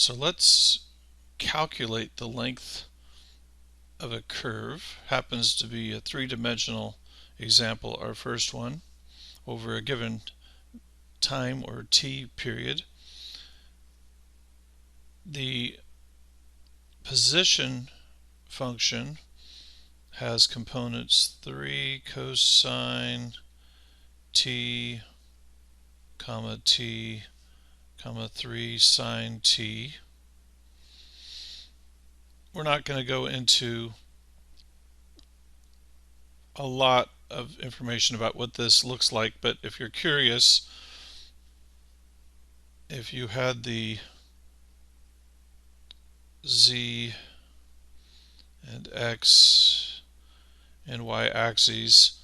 So let's calculate the length of a curve. Happens to be a three-dimensional example, our first one, over a given time or t period. The position function has components 3 cosine t, comma t, comma 3 sine t. We're not going to go into a lot of information about what this looks like, but if you're curious, if you had the z and x and y axes,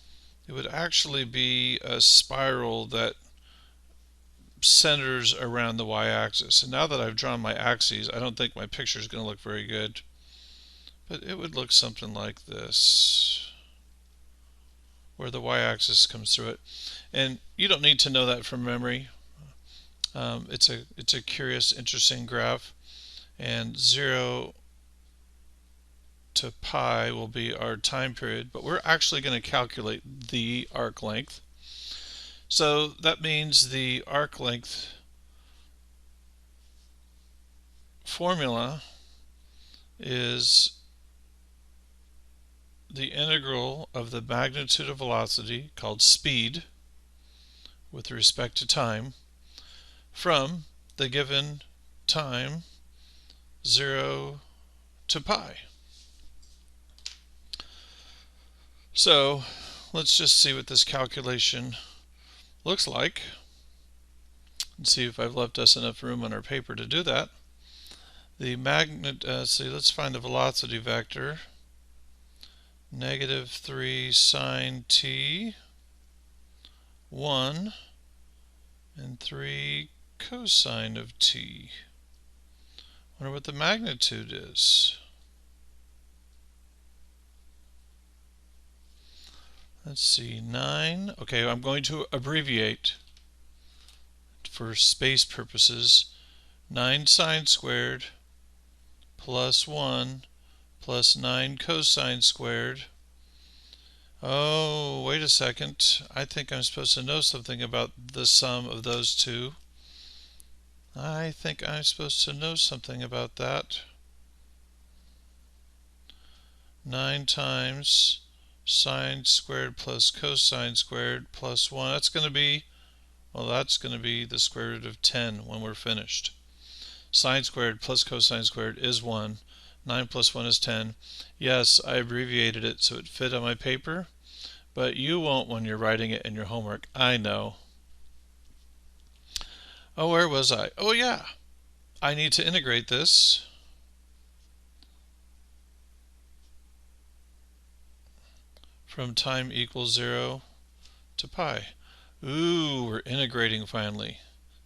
it would actually be a spiral that centers around the y-axis. And now that I've drawn my axes, I don't think my picture is going to look very good, but it would look something like this, where the y-axis comes through it. And you don't need to know that from memory. It's a curious, interesting graph, and 0 to pi will be our time period, but we're actually going to calculate the arc length. So that means the arc length formula is the integral of the magnitude of velocity, called speed, with respect to time, from the given time 0 to pi. So let's just see what this calculation looks like and see if I've left us enough room on our paper to do that. The let's find the velocity vector. -3 sine t, 1, and 3 cosine of t. Wonder what the magnitude is. Let's see, 9. Okay, I'm going to abbreviate for space purposes. 9 sine squared plus 1 plus 9 cosine squared. Oh, wait a second. I think I'm supposed to know something about the sum of those two. I think I'm supposed to know something about that. 9 times sine squared plus cosine squared plus 1. That's going to be, well, that's going to be the square root of 10 when we're finished. Sine squared plus cosine squared is 1. 9 plus 1 is 10. Yes, I abbreviated it so it fit on my paper, but you won't when you're writing it in your homework. I know. Oh, where was I? Oh, yeah. I need to integrate this. From time equals 0 to pi. Ooh, we're integrating finally.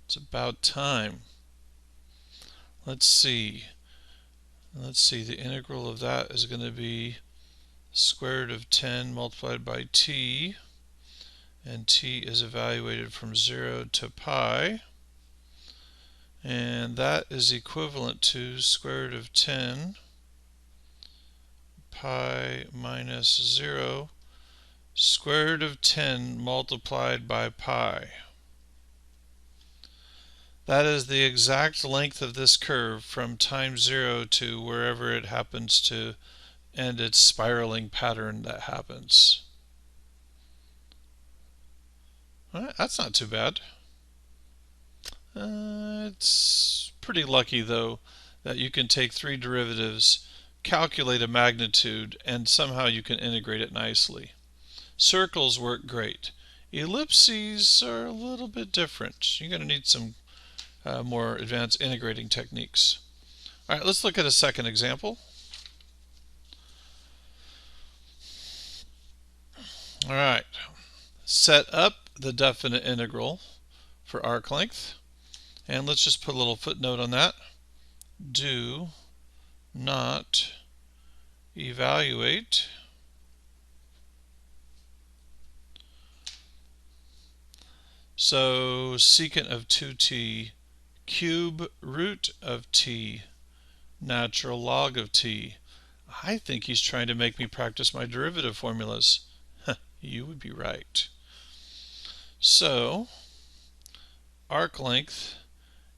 It's about time. Let's see. The integral of that is going to be square root of 10 multiplied by t, and t is evaluated from 0 to pi, and that is equivalent to square root of 10 pi minus 0 square root of 10 multiplied by pi. That is the exact length of this curve from time 0 to wherever it happens to end its spiraling pattern that happens. Well, that's not too bad. It's pretty lucky, though, that you can take 3 derivatives, calculate a magnitude, and somehow you can integrate it nicely. Circles work great. Ellipses are a little bit different. You're going to need some more advanced integrating techniques. All right, let's look at a second example. All right, set up the definite integral for arc length, and let's just put a little footnote on that. Do not evaluate so secant of 2t cube root of t, natural log of t. I think he's trying to make me practice my derivative formulas. You would be right. So, arc length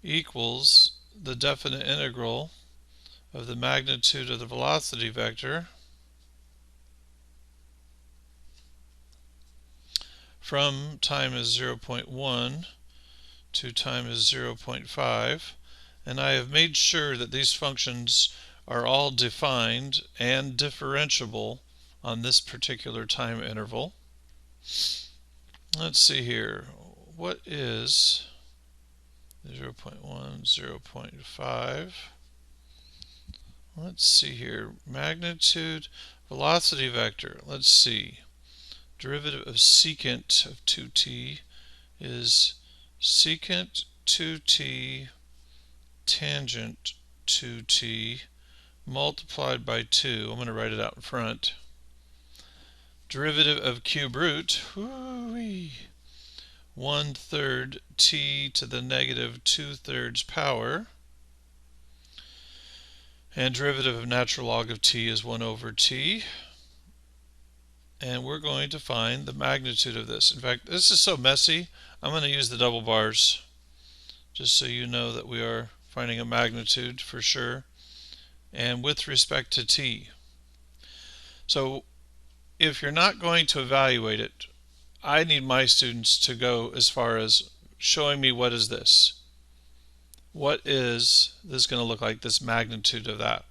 equals the definite integral of the magnitude of the velocity vector from time is 0.1 to time is 0.5, and I have made sure that these functions are all defined and differentiable on this particular time interval. Let's see here. What is 0.1, 0.5? Let's see here. Magnitude, velocity vector. Let's see. Derivative of secant of 2t is secant 2t tangent 2t multiplied by 2. I'm going to write it out in front. Derivative of cube root, 1/3 t to the negative 2/3 power. And derivative of natural log of t is 1/t. And we're going to find the magnitude of this. In fact, this is so messy, I'm going to use the double bars just so you know that we are finding a magnitude for sure, and with respect to t. So if you're not going to evaluate it, I need my students to go as far as showing me what is this. What is this going to look like, this magnitude of that?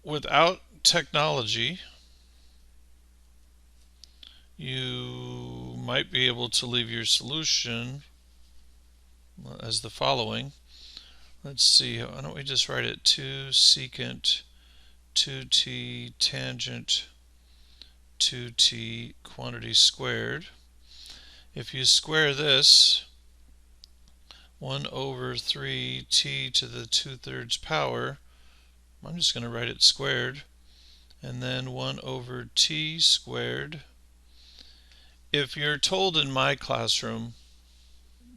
Without technology, you might be able to leave your solution as the following. Let's see, why don't we just write it 2 secant 2t tangent 2t quantity squared. If you square this, 1/3t to the 2/3 power, I'm just going to write it squared, and then 1/t squared. If you're told in my classroom,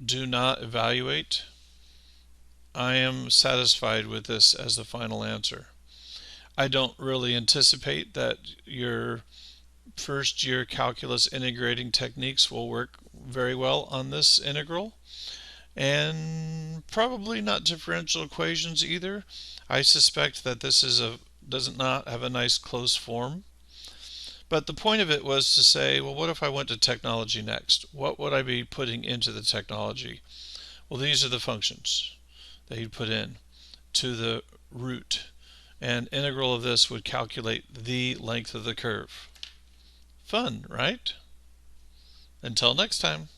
do not evaluate, I am satisfied with this as the final answer. I don't really anticipate that your first year calculus integrating techniques will work very well on this integral, and probably not differential equations either. I suspect that this is does not have a nice closed form. But the point of it was to say, well, what if I went to technology next? What would I be putting into the technology? Well, these are the functions that you'd put in to the root. And integral of this would calculate the length of the curve. Fun, right? Until next time.